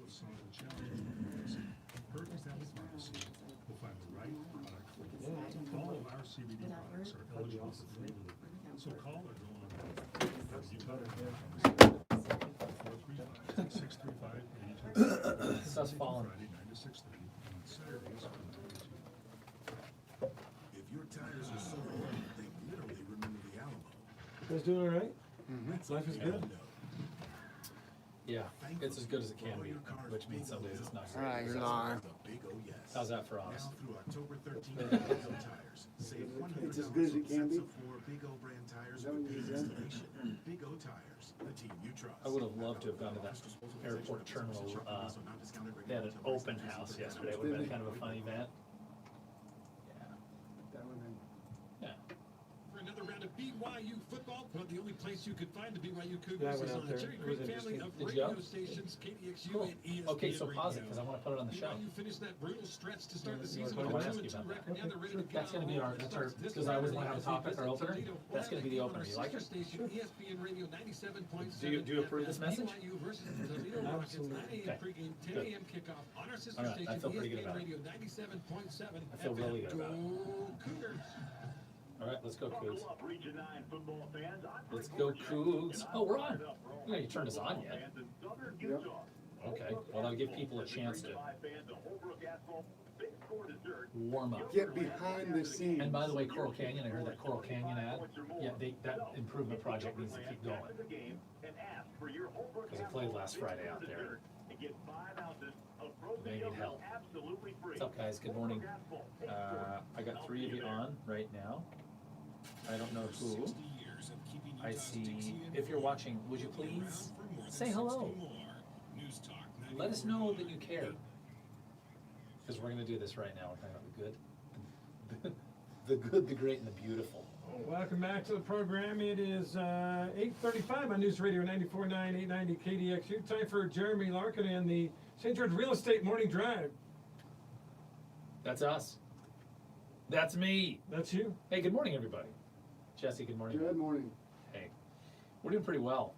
Some of the challenges Perkins Valley Pharmacy will find the right product for you. All of our CBD products are eligible for free delivery. So call or go online. You better have 435-635-82. Stuff's falling. Friday 9 to 6:30 and Saturdays from 10 to 2. If your tires are so old, they literally remember the Alamo. You guys doing all right? Life is good. Yeah, it's as good as it can be, which means some days it's not great. Alright, you're not. How's that for honest? Now through October 13th, Big O Tires. Save $100 It's as good as it can be. on for Big O brand tires with paid installation. Big O Tires, the team you trust. I would have loved to have gone to that airport terminal. They had an open house yesterday. It would have been kind of a fun event. Yeah. For another round of BYU football, well, the only place you could find the BYU Yeah, I Cougars went is out on there. the Cherry It Creek was family interesting. of Did you radio go? stations, KDXU Cool. and ESPN Okay, so Radio. pause it because I want to put it on the show. BYU finished that brutal stretch to start the Yeah, season I with wanna a ask you 2-2 about that. record. Now they're ready to get That's going to be on our, the that's our, starts this because I always want to have a Saturday topic as or they opener. visit That's going to be the opener. You like it? Station, ESPN Radio 97.7. Do you approve this message? BYU versus Toledo Rockets, 9 a.m. Okay. pregame, 10 Good. a.m. kickoff on our sister All right, I station, feel pretty good ESPN about it. Radio 97.7. I feel really good about it. Go Cougars. All right, let's go Cougs. Let's go Cougs. Oh, we're on. You know, you turned us on yet. Yep. Okay, well, that'll give people a chance to warm up. Get behind the scenes. And by the way, Coral Canyon, I heard that Coral Canyon ad. Yeah, that improvement project needs to keep going. Because I played last Friday out there. They need help. What's up, guys? Good morning. I got 3 of you on right now. I don't know who. I see. If you're watching, would you please say hello? Let us know that you care. Because we're going to do this right now. We're talking about the good, the good, the great, and the beautiful. Welcome back to the program. It is 8:35 on News Radio 94.9, 890 KDXU. Time for Jeremy Larkin and the St. George Real Estate Morning Drive. That's us. That's me. That's you. Hey, good morning, everybody. Jesse, good morning. Good morning. Hey, we're doing pretty well,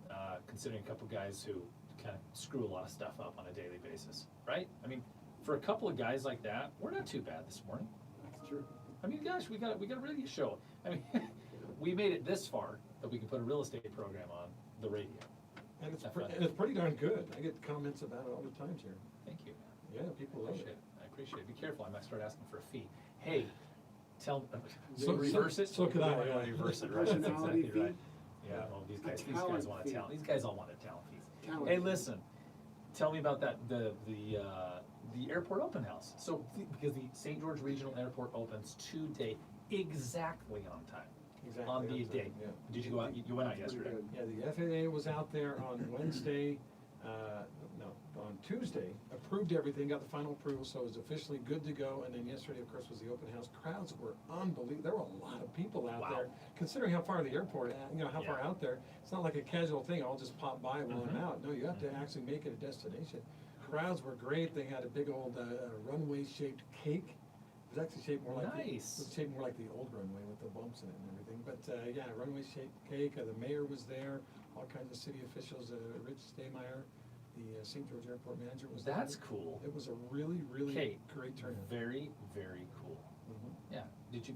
considering a couple guys who kind of screw a lot of stuff up on a daily basis, right? I mean, for a couple of guys like that, we're not too bad this morning. That's true. I mean, gosh, we got a radio show. I mean, we made it this far that we can put a real estate program on the radio. And it's, Have pre- fun. and it's pretty darn good. I get comments about it all the time here. Thank you. Yeah, people I love appreciate it. it. I appreciate it. Be careful. I might start asking for a fee. Hey, tell So- reverse it. so could I, You might yeah. wanna reverse it, right? That's Personality exactly right. fee? Yeah, well, these guys talent want a fee. talent. These guys all want a talent fees. Talent Hey, fee. listen, tell me about that, the airport open house. So, because the St. George Regional Airport opens today, exactly on time. Exactly. On the on time, day. yeah. Did you go out, you went out Pretty yesterday? good. Yeah, the FAA was out there on Wednesday, on Tuesday, approved everything, got the final approval, so it was officially good to go. And then yesterday, of course, was the open house. Crowds were unbelievable. There were a lot of people out Wow. there, considering how far the airport, how far Yeah. out there. It's not like a casual thing, I'll just pop by while I'm Mhm. out. No, you have to actually make it a destination. Crowds were great. They had a big old runway-shaped cake. It was actually shaped more like Nice. it was shaped more like the old runway with the bumps in it and everything. But yeah, runway-shaped cake. The mayor was there. All kinds of city officials. Rich Staymeyer, the St. George Airport manager, was there. That's cool. It was a really, really Okay, great turnout. very, very cool. Mhm. Yeah, did you,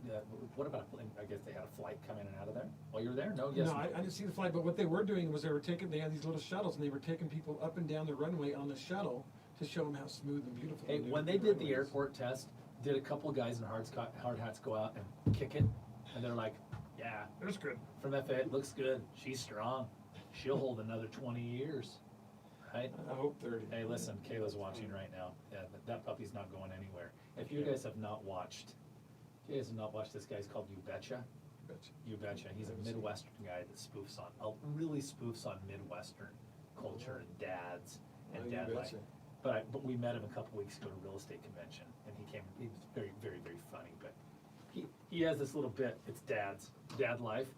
what about, I guess they had a flight come in and out of there while you were there? No, yes? No, I didn't see the flight, but what they were doing was they had these little shuttles, and they were taking people up and down the runway on the shuttle to show them how smooth and beautiful. Hey, new when they did the runway is. airport test, did a couple of guys in hard hats go out and kick it? And they're like, yeah, It was good. from FAA, it looks good, she's strong, she'll hold another 20 years, right? I hope 30. Hey, listen, Kayla's watching right now. Yeah, that puppy's not going anywhere. If you guys have not watched, this guy's called You Betcha. Betcha. You Betcha. He's a Midwestern guy that really spoofs on Midwestern culture and dads and Oh, You dad life. Betcha. But we met him a couple weeks ago at a real estate convention, and he was very, very, very funny. But he has this little bit. It's dad life.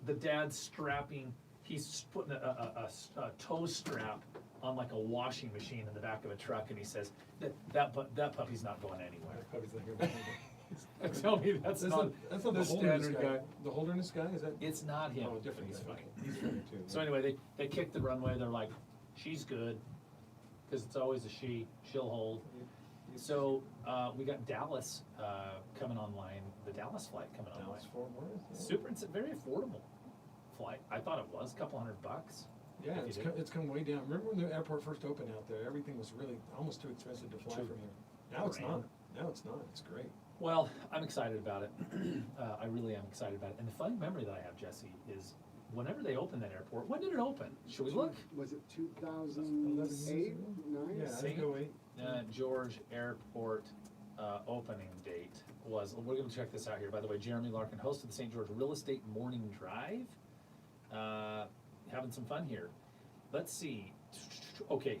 The dad's strapping. He's putting a toe strap on like a washing machine in the back of a truck, and he says that puppy's not going anywhere. Probably thinking about it. Tell me that's not the the Holderness standard guy. The Holderness guy, is that? It's not him. Oh, different He's guy. funny. He's funny too. So anyway, they kicked the runway. They're like, she's good. because it's always a she, she'll hold. So, we got Dallas, coming online, the Dallas flight coming online. Dallas Fort Worth. Yeah. Super, it's a very affordable flight. I thought it was, a couple $100. Yeah, if you did. it's come way down. Remember when the airport first opened out there, everything was really almost too expensive to fly True. from here. Now it's not, Grand. now it's not, it's great. Well, I'm excited about it. I really am excited about it. And the funny memory that I have, Jesse, is whenever they opened that airport, when did it open? Should we look? Was it 11 years 2008, ago? 9? Yeah, I think See? 08. George Airport opening date was, we're gonna check this out here, by the way, Jeremy Larkin, host of the St. George Real Estate Morning Drive. Having some fun here. Let's see, okay,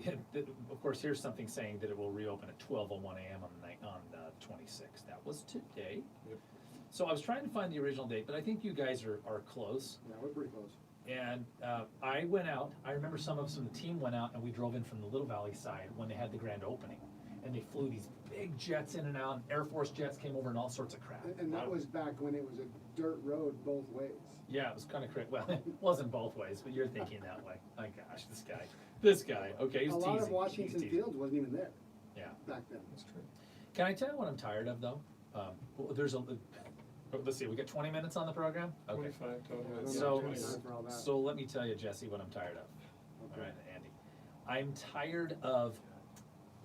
of course, here's something saying that it will reopen at 12:01 a.m. on the night, on the 26th. That was today. Yep. So I was trying to find the original date, but I think you guys are close. Yeah, we're pretty close. And I went out, I remember some of us from the team went out and we drove in from the Little Valley side when they had the grand opening. And they flew these big jets in and out, and Air Force jets came over and all sorts of crap. And that was back when it was a dirt road both ways. Yeah, it was kind of crazy. Well, it wasn't both ways, but you're thinking that way. My gosh, this guy, okay, he's A teasing. lot of He's Washington teasing. Fields wasn't even there Yeah. back then. That's true. Can I tell you what I'm tired of, though? There's a, let's see, we got 20 minutes on the program? Okay. 25 total. Yeah, I don't yeah, So, know, 20. time for all that. so let me tell you, Jesse, what I'm tired of. All right, Andy. I'm tired of,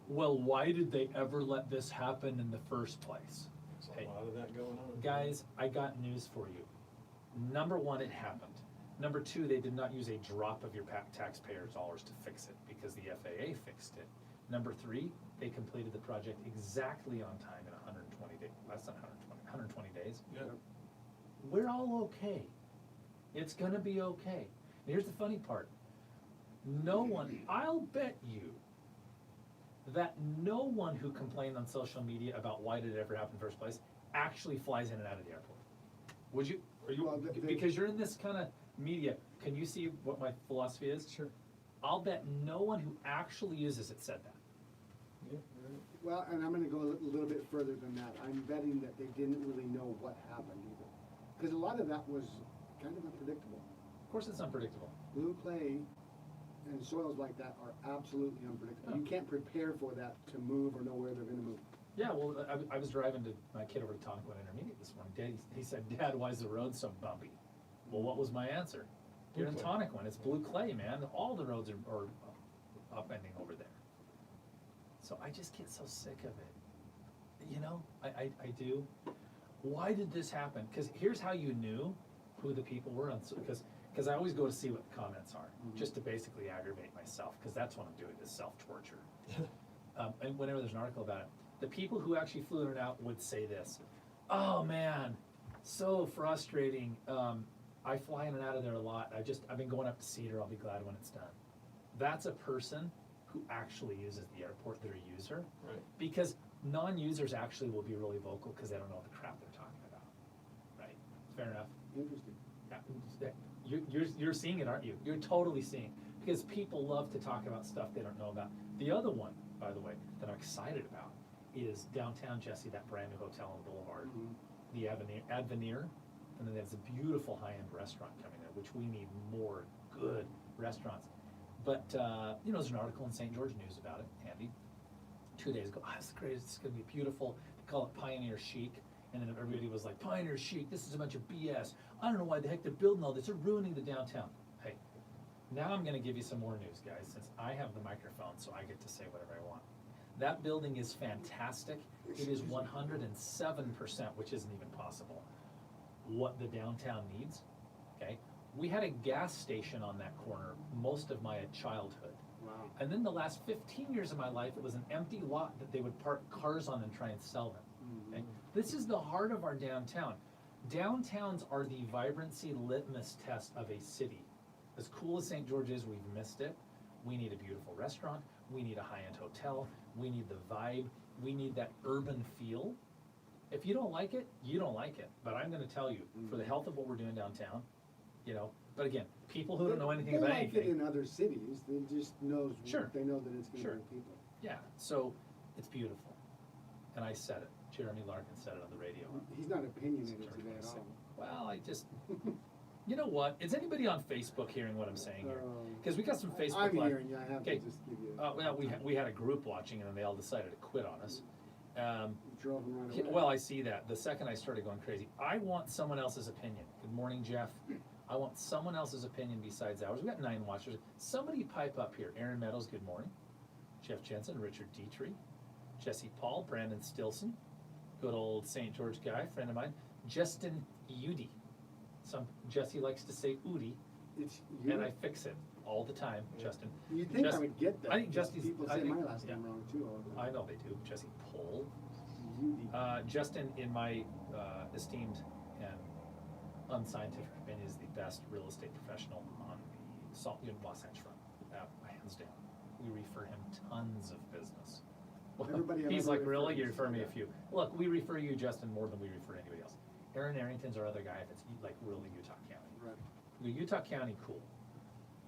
well, why did they ever let this happen in the first place? There's Hey, a lot of that going on. guys, I got news for you. Number one, it happened. Number two, they did not use a drop of your taxpayers' dollars to fix it because the FAA fixed it. Number three, they completed the project exactly on time in 120 days, less than 120 days. Yeah. We're all okay. It's gonna be okay. And here's the funny part. No one, I'll bet you that no one who complained on social media about why did it ever happen in the first place actually flies in and out of the airport. Would you, Well, because you're in this kind of media, can you see what my philosophy is? Sure. I'll bet no one who actually uses it said that. Yeah, right. Well, and I'm gonna go a little bit further than that. I'm betting that they didn't really know what happened either. Because a lot of that was kind of unpredictable. Of course, it's unpredictable. Blue clay and soils like that are absolutely unpredictable. You Yeah. can't prepare for that to move or know where they're gonna move. Yeah, well, I was driving to my kid over to Tonquin Intermediate this morning. Dad, he said, Dad, why is the road so bumpy? Well, what was my answer? You're in Blue clay. Tonquin, it's blue clay, man. All the roads are upending over there. So I just get so sick of it. You know, I do. Why did this happen? Because here's how you knew who the people were on, because I always go to see what the comments are, just to basically aggravate myself, because that's what I'm doing, is self-torture. And whenever there's an article about it, the people who actually flew in and out would say this: "Oh man, so frustrating. I fly in and out of there a lot. I've been going up to Cedar. I'll be glad when it's done." That's a person who actually uses the airport. They're a user, Right. because non-users actually will be really vocal because they don't know what the crap they're talking about. Right? Fair enough. Interesting. Yeah, you're seeing it, aren't you? You're totally seeing, because people love to talk about stuff they don't know about. The other one, by the way, that I'm excited about is downtown, Jesse, that brand new hotel on the Boulevard, the Avenir, and then there's a beautiful high-end restaurant coming there, which we need more good restaurants. But you know, there's an article in St. George News about it, Andy, 2 days ago. It's great. It's gonna be beautiful. They call it Pioneer Chic. And then everybody was like, Pioneer Chic, this is a bunch of BS. I don't know why the heck they're building all this. They're ruining the downtown. Hey, now I'm gonna give you some more news, guys, since I have the microphone, so I get to say whatever I want. That building is fantastic. It is 107%, which isn't even possible, what the downtown needs, okay? We had a gas station on that corner most of my childhood. Wow. And then the last 15 years of my life, it was an empty lot that they would park cars on and try and sell them. Okay? This is the heart of our downtown. Downtowns are the vibrancy litmus test of a city. As cool as St. George is, we've missed it. We need a beautiful restaurant. We need a high-end hotel. We need the vibe. We need that urban feel. If you don't like it, you don't like it. But I'm gonna tell you, for the health of what we're doing downtown, you know, but again, people who don't know anything about They like it anything. in other cities, they just knows, Sure. they know that it's gonna Sure. bring people. Yeah, so it's beautiful. And I said it. Jeremy Larkin said it on the radio. He's not opinionated September today at 26th. all. Well, I just, You know what? Is anybody on Facebook hearing what I'm saying here? Because we got some Facebook I'm Live. hearing you, I have to Okay. just give you. Well, we had a group watching, and then they all decided to quit on us. Drove them right away. Well, I see that. The second I started going crazy, I want someone else's opinion. Good morning, Jeff. I want someone else's opinion besides ours. We've got 9 watchers. Somebody pipe up here. Aaron Meadows, good morning. Jeff Jensen, Richard Dietrich, Jesse Paul, Brandon Stilson, good old St. George guy, friend of mine. Justin Udi. Jesse likes to say Udi, It's you. and I fix it all the time, Justin. You'd think I Just- would get that. I think because Jesse's. People I say think- my last name yeah. wrong too all the time. I know they do. Jesse Paul. Judy. Justin, in my esteemed and unscientific opinion, is the best real estate professional on the Wasatch Front. Hands down. We refer him tons of business. Everybody I've He's ever like, really? referred You to refer said me a that. few. Look, we refer you, Justin, more than we refer anybody else. Aaron Arrington's our other guy if it's like really Utah County. Right. Utah County, cool.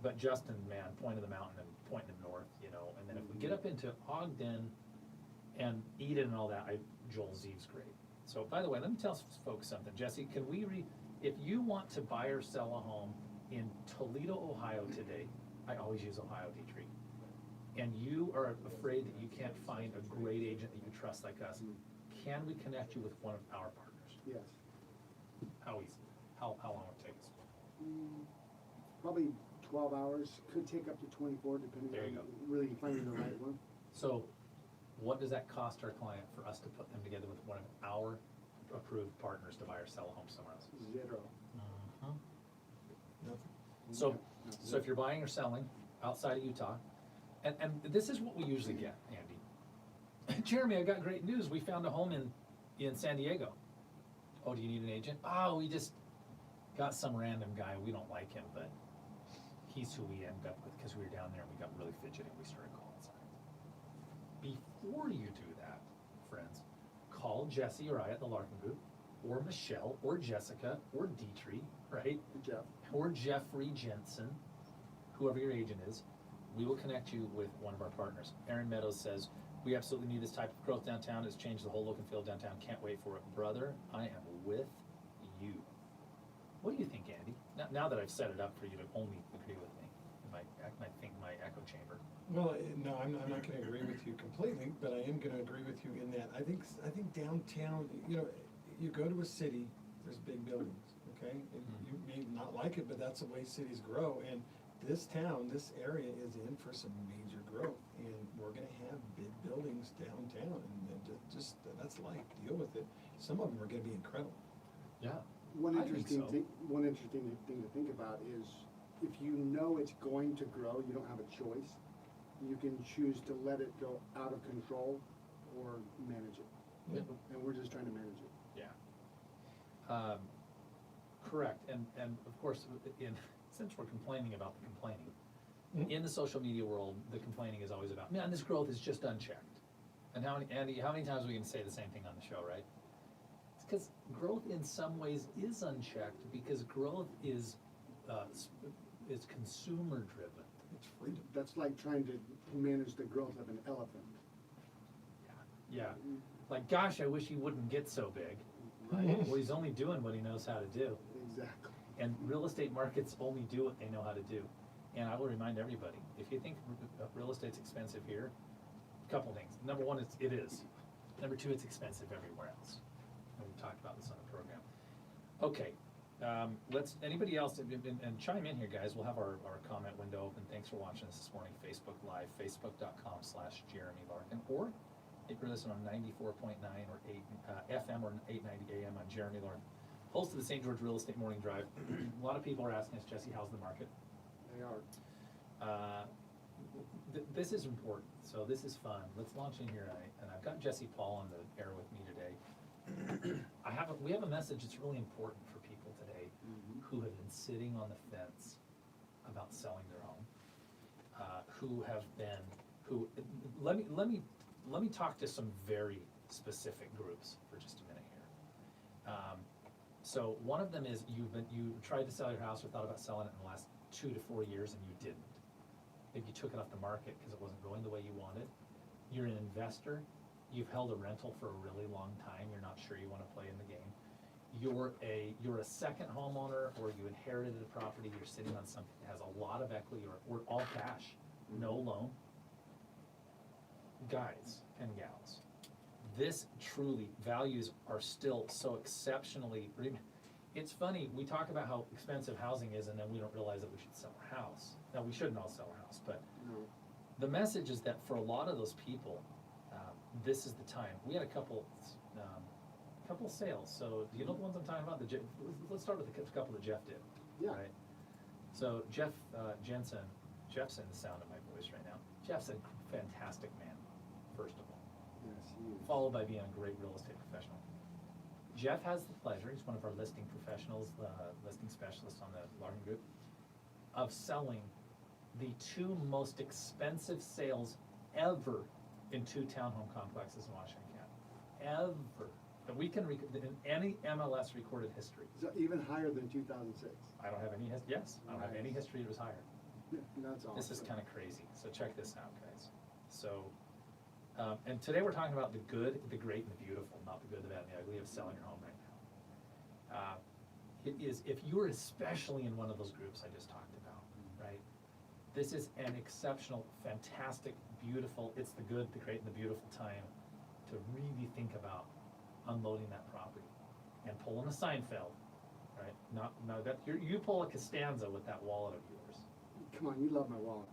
But Justin, man, point of the mountain and pointing north, you know, and then if we get up into Ogden and Eden and all that, Joel Zeve's great. So, by the way, let me tell folks something. Jesse, can we if you want to buy or sell a home in Toledo, Ohio today, I always use Ohio, Dietrich, and you are afraid that you can't find a great agent that you trust like us, can we connect you with one of our partners? Yes. How easy? How long will it take us? Probably 12 hours, could take up to 24 depending There you on go. really finding the right one. So, what does that cost our client for us to put them together with one of our approved partners to buy or sell a home somewhere else? 0. So, so if you're buying or selling outside of Utah, and this is what we usually get, Andy. Jeremy, I got great news. We found a home in San Diego. Oh, do you need an agent? Oh, we just got some random guy. We don't like him, but he's who we ended up with because we were down there and we got really fidgety and we started calling signs. Before you do that, friends, call Jesse or I at the Larkin Group, or Michelle, or Jessica, or Dietrich, right? Jeff. Or Jeffrey Jensen, whoever your agent is. We will connect you with one of our partners. Aaron Meadows says, we absolutely need this type of growth downtown. It's changed the whole look and feel of downtown. Can't wait for it. Brother, I am with you. What do you think, Andy? Now that I've set it up for you to only agree with me, in my echo chamber. Well, no, I'm not gonna agree with you completely, but I am gonna agree with you in that I think downtown, you know, you go to a city, there's big buildings, okay? And you may not like it, but that's the way cities grow, and this town, this area is in for some major growth, and we're gonna have big buildings downtown, and just, that's life, deal with it. Some of them are gonna be incredible. Yeah. One I think interesting so. thing, one interesting thing to think about is if you know it's going to grow, you don't have a choice. You can choose to let it go out of control or manage it. Yeah. And we're just trying to manage it. Yeah. Correct, and of course, since we're complaining about the complaining, in the social media world, the complaining is always about, man, this growth is just unchecked. And Andy, how many times are we gonna say the same thing on the show, right? It's because growth in some ways is unchecked, because growth is consumer driven. It's freedom. That's like trying to manage the growth of an elephant. Yeah, like, gosh, I wish he wouldn't get so big. Well, he's only doing what he knows how to do. Exactly. And real estate markets only do what they know how to do. And I will remind everybody, if you think real estate's expensive here, a couple things. Number one, it is. Number two, it's expensive everywhere else. And we've talked about this on the program. Okay, anybody else, and chime in here, guys. We'll have our comment window open. Thanks for watching this morning. Facebook Live, facebook.com/Jeremy Larkin, or if you're listening on 94.9 or 8 FM or 890 AM on Jeremy Larkin, host of the St. George Real Estate Morning Drive. A lot of people are asking us, Jesse, how's the market? They are. This is important, so this is fun. Let's launch in here, and I've got Jesse Paul on the air with me today. We have a message that's really important for people today who have been sitting on the fence about selling their home, let me talk to some very specific groups for just a minute here. So one of them is you tried to sell your house or thought about selling it in the last 2 to 4 years and you didn't. Maybe you took it off the market because it wasn't going the way you wanted. You're an investor, you've held a rental for a really long time, you're not sure you want to play in the game. you're a second homeowner, or you inherited a property, you're sitting on something that has a lot of equity, or all cash, no loan. Guys and gals, this truly, values are still so exceptionally, it's funny, we talk about how expensive housing is, and then we don't realize that we should sell our house. Now, we shouldn't all sell our house, but No. the message is that for a lot of those people, this is the time. We had a couple sales. So do you know the ones I'm talking about? Let's start with the couple that Jeff did. Yeah. Right? So Jeff Jensen, Jeff's in the sound of my voice right now. Jeff's a fantastic man, first of all, Yes, he is. followed by being a great real estate professional. Jeff has the pleasure, he's one of our listing professionals, listing specialists on the Larkin Group, of selling the two most expensive sales ever in two townhome complexes in Washington County. Ever. That we can, in any MLS recorded history. Is that even higher than 2006? I don't have any, yes, I don't have any history it was higher. Yeah, that's awesome. This is kind of crazy, so check this out, guys. So, and today we're talking about the good, the great, and the beautiful, not the good, the bad, and the ugly of selling your home right now. It is, if you're especially in one of those groups I just talked about, right? This is an exceptional, fantastic, beautiful, it's the good, the great, and the beautiful time to really think about unloading that property and pulling a Seinfeld, right? Not that, you pull a Costanza with that wallet of yours. Come on, you love my wallet.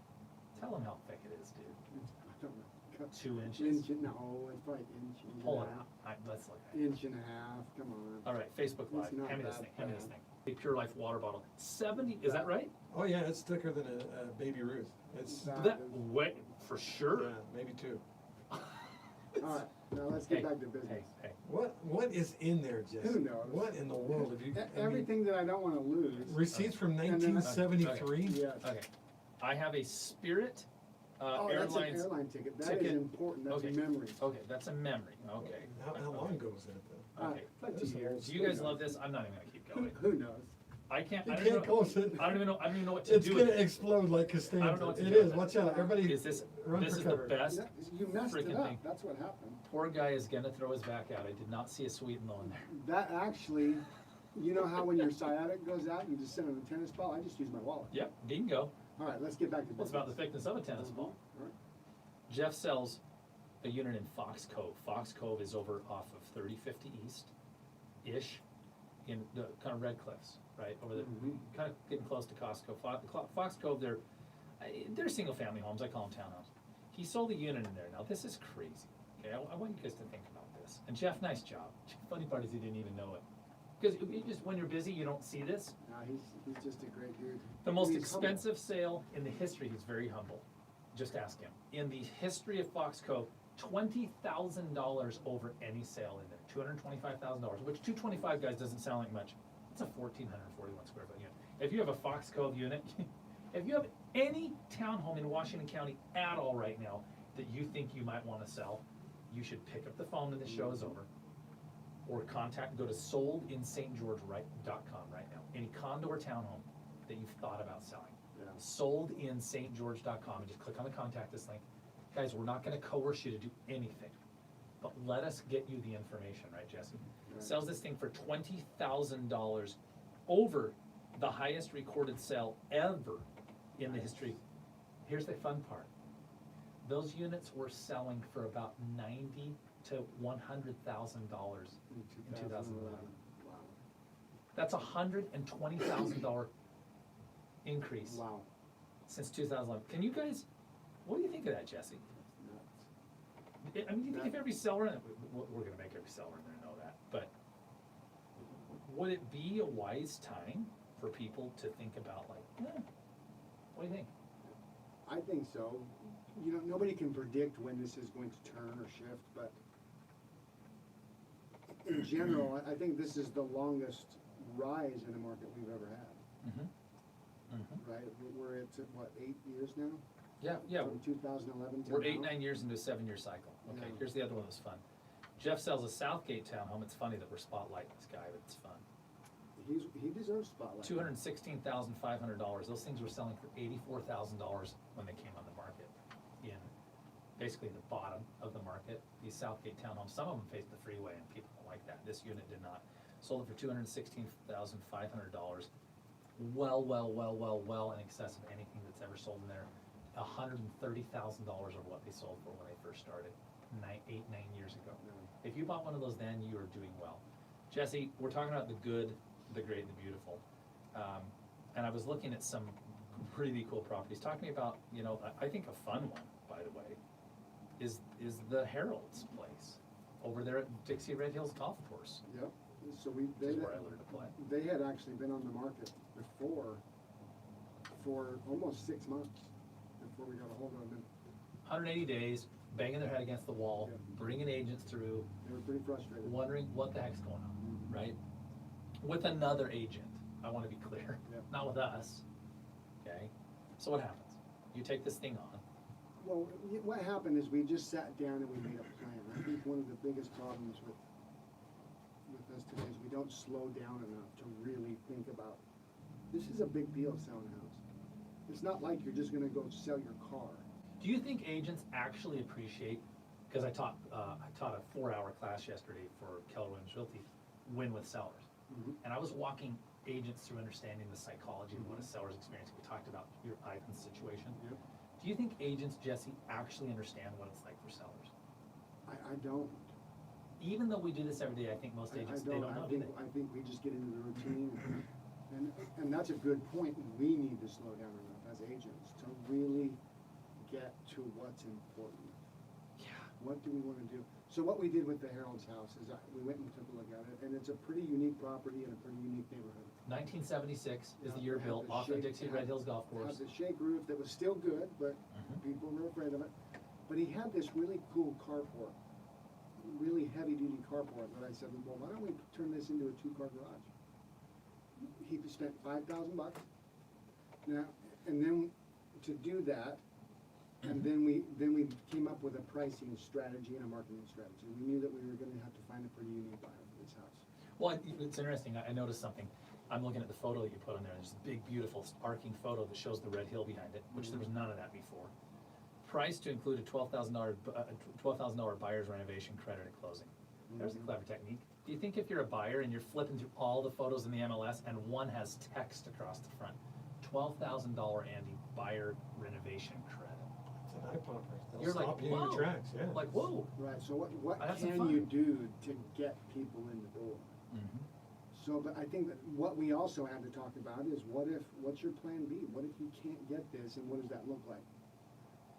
Tell them how thick it is, dude. I don't know. 2 inches? No, it's probably inch and Pull a it half. out. Let's look at it. Inch and a half, come on. All right, Facebook Live. It's not Hand me this that thing. Hand me this bad. thing. A Pure Life water bottle. 70. Is that right? Oh, yeah, it's thicker than a Baby Ruth. It's, That way for sure. yeah, maybe 2. All right, now let's get back to Hey, business. hey. What is in there, Jesse? Who knows? What in the world have you? I mean, Everything that I don't wanna lose. Receipts from And then- 1973? Yes. Okay. I have a Spirit Oh, that's an Airlines. airline ticket. That ticket. is important. That's Okay. memory. Okay, that's a memory. Okay. How long ago was that, though? Okay. Like 2 That's a years. Do you guys love this? I'm not even gonna keep going. Who knows? I can't. You I don't can't even know. close it. I don't even know what to It's do gonna with it. explode like Costanza. I don't know what to It do with is, it. watch out, everybody Is this? run This for is the cover. best. You messed it Freaking up. thing. That's what happened. Poor guy is gonna throw his back out. I did not see a sweet and low in there. That actually, you know how when your sciatic goes out, you just sit on a tennis ball? I just use my wallet. Yep, bingo. All right, let's get back to Well, business. it's about the thickness of a tennis ball. All right. Jeff sells a unit in Fox Cove. Fox Cove is over off of 3050 East-ish in the kind of Red Cliffs, right? Over there, Mhm. kind of getting close to Costco. Fox Cove, they're single family homes. I call them townhomes. He sold a unit in there. Now, this is crazy. Okay, I want you guys to think about this. And Jeff, nice job. Funny part is he didn't even know it. Because when you're busy, you don't see this. Nah, he's just a great dude. The most He's humble. expensive sale in the history, he's very humble. Just ask him. In the history of Fox Cove, $20,000 over any sale in there. $225,000, which $225, guys, doesn't sound like much. It's a 1,441 square foot unit. If you have a Fox Cove unit, if you have any townhome in Washington County at all right now that you think you might want to sell, you should pick up the phone when the show is over, or go to soldinstgeorge.com right now. Any condo or townhome that you've thought about selling. Yeah. Soldinstgeorge.com, and just click on the contact us link. Guys, we're not gonna coerce you to do anything, but let us get you the information, right, Jesse? Right. Sells this thing for $20,000 over the highest recorded sale ever in the history. Here's the fun part. Those units were selling for about $90,000 to $100,000 in 2011. Wow. That's $120,000 increase Wow. since 2011. Can you guys, what do you think of that, Jesse? Nuts. I mean, do you think if every seller, and we're gonna make every seller in there know that, but would it be a wise time for people to think about like, what do you think? I think so. You know, nobody can predict when this is going to turn or shift, but in general, I think this is the longest rise in a market we've ever had, right? We're at, what, 8 years now? Yeah, From 2011 to we're now? 8-9 years into a 7-year cycle. Okay, Yeah. here's the other one that's fun. Jeff sells a Southgate townhome. It's funny that we're spotlighting this guy, but it's fun. He deserves spotlight. $216,500. Those things were selling for $84,000 when they came on the market. In basically the bottom of the market, these Southgate townhomes, some of them face the freeway and people don't like that. This unit did not. sold it for $216,500. Well in excess of anything that's ever sold in there. $130,000 of what they sold for when they first started, 9 years ago. If you bought one of those then, you are doing well. Jesse, we're talking about the good, the great, and the beautiful. And I was looking at some really cool properties. Talk to me about, you know, I think a fun one, by the way, is the Heralds place over there at Dixie Red Hills Golf Course. Yep, so Which is where I learned to play. they had actually been on the market before for almost 6 months before we got a hold of them. 180 days, banging their head against the wall, Yeah. bringing agents through, They were pretty frustrated. wondering what the heck's going on, Mhm. right? With another agent, I wanna be clear, Yep. not with us, okay? So what happens? You take this thing on, Well, what happened is we just sat down and we made a plan. I think one of the biggest problems with us today is we don't slow down enough to really think about, this is a big deal selling a house. It's not like you're just gonna go sell your car. do you think agents actually appreciate, cause I taught a 4-hour class yesterday for Keller Realty, win with sellers. Mhm. And I was walking agents through understanding the psychology of what a seller's experience. We talked about your Ivan's situation. Yep. Do you think agents, Jesse, actually understand what it's like for sellers? I don't. Even though we do this every day, I think most agents, they don't know, do they? I think we just get into the routine, and that's a good point. We need to slow down enough as agents to really get to what's important. Yeah. What do we wanna do? So what we did with the Heralds House is we went and took a look at it, and it's a pretty unique property in a pretty unique neighborhood. 1976 is the Yeah, year it had built the off of shake- Dixie it Red had- Hills Golf It had Course. the shake roof that was still good, but Mhm. people were afraid of it. But he had this really cool carport, really heavy-duty carport that I said, well, why don't we turn this into a 2-car garage? He spent $5,000. Now, and then to do that, and then we came up with a pricing strategy and a marketing strategy. We knew that we were gonna have to find a pretty unique buyer for this house. Well, it's interesting, I noticed something. I'm looking at the photo that you put on there, there's a big, beautiful arcing photo that shows the red hill behind it, which there was none of that before. Price to include a $12,000 buyer's renovation credit at closing. There's a clever technique. Do you think if you're a buyer and you're flipping through all the photos in the MLS and one has text across the front, $12,000 Andy buyer renovation credit? It's an eye popper. They'll You're like, stop you in your whoa, tracks, yeah. like, whoa. Right, so what I had some can fun. you do to get people in the door? Mhm. So, but I think that what we also had to talk about is what's your plan B? What if you can't get this, and what does that look like?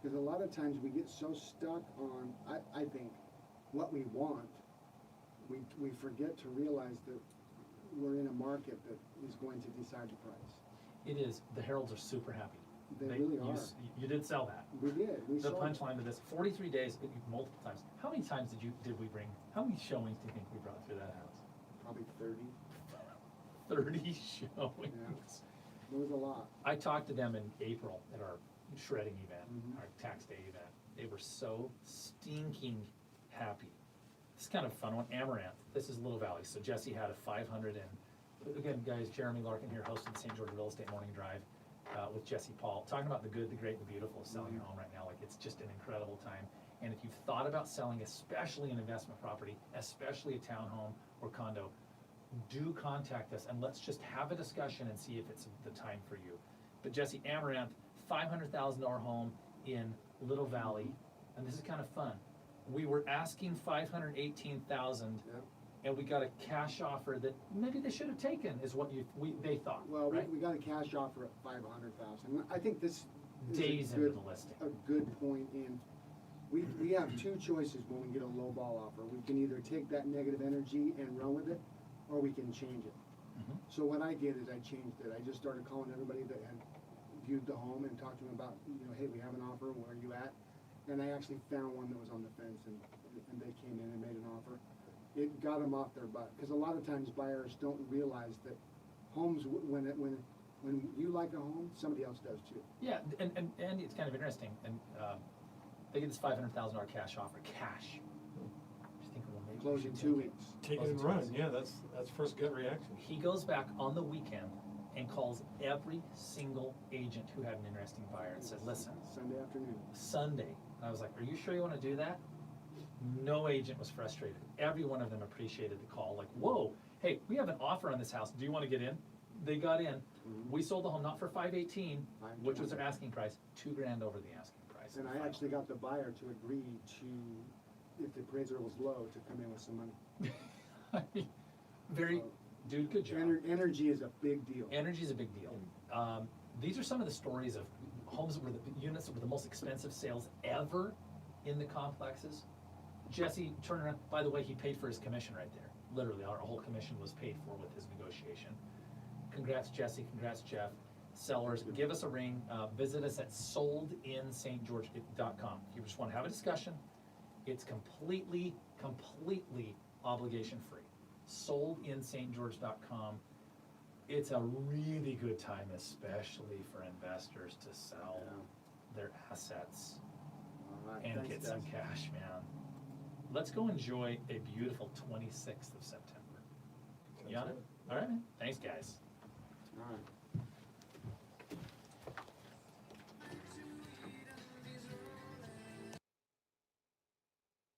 Because a lot of times we get so stuck on, I think, what we want, we forget to realize that we're in a market that is going to decide the price. It is, the Heralds are super happy. They really you are. You did sell that. We did, we The sold. punchline to this, 43 days, multiple times. How many times did we bring, how many showings do you think we brought through that house? Probably 30, 30 showings. there was a lot. I talked to them in April at our shredding event, Mhm. our tax day event. They were so stinking happy. This is kind of a fun one, Amaranth. This is Little Valley. So Jesse had a 500 and, again, guys, Jeremy Larkin here hosted the St. George Real Estate Morning Drive with Jesse Paul, talking about the good, the great, and the beautiful of selling your home right now. Like, it's just an incredible time. And if you've thought about selling, especially an investment property, especially a townhome or condo, do contact us and let's just have a discussion and see if it's the time for you. But Jesse, Amaranth, $500,000 home in Little Valley, and this is kind of fun. We were asking $518,000, Yep. and we got a cash offer that maybe they should have taken, is what they thought, Well, right? we got a cash offer at 500,000. I think this is Days a into good, the listing. a good point in, we have two choices when we get a low ball offer. We can either take that negative energy and run with it, or we can change it. Mhm. So what I did is I changed it. I just started calling everybody that had viewed the home and talked to them about, hey, we have an offer, where are you at? And I actually found one that was on the fence, and they came in and made an offer. It got them off their butt, because a lot of times buyers don't realize that homes, when you like a home, somebody else does too. Yeah, and Andy, it's kind of interesting, and they get this $500,000 cash offer, cash. Just think, well, maybe we Close should in take 2 it. weeks. Take it and run, yeah, that's first gut reaction. He goes back on the weekend and calls every single agent who had an interesting buyer and said, listen, Sunday afternoon. Sunday. And I was like, are you sure you want to do that? No agent was frustrated. Every one of them appreciated the call, like, whoa. hey, we have an offer on this house, do you wanna get in? They got in, we sold the home not for $518, which was their asking price, $2,000 over the asking price. And I actually got the buyer to agree to, if the appraiser was low, to come in with some money. Very, dude, good job. Energy is a big deal. Energy is a big deal. These are some of the stories of homes that were the units that were the most expensive sales ever in the complexes. Jesse Turner, by the way, he paid for his commission right there. Literally, our whole commission was paid for with his negotiation. Congrats, Jesse. Congrats, Jeff. Sellers, give us a ring. Visit us at soldinstgeorge.com. If you just want to have a discussion, it's completely obligation free. Soldinstgeorge.com. It's a really good time, especially for investors, to sell their assets All right, and thanks, get some guys. cash, man. Let's go enjoy a beautiful 26th of September. You on it? All right, man. Thanks, guys. All right.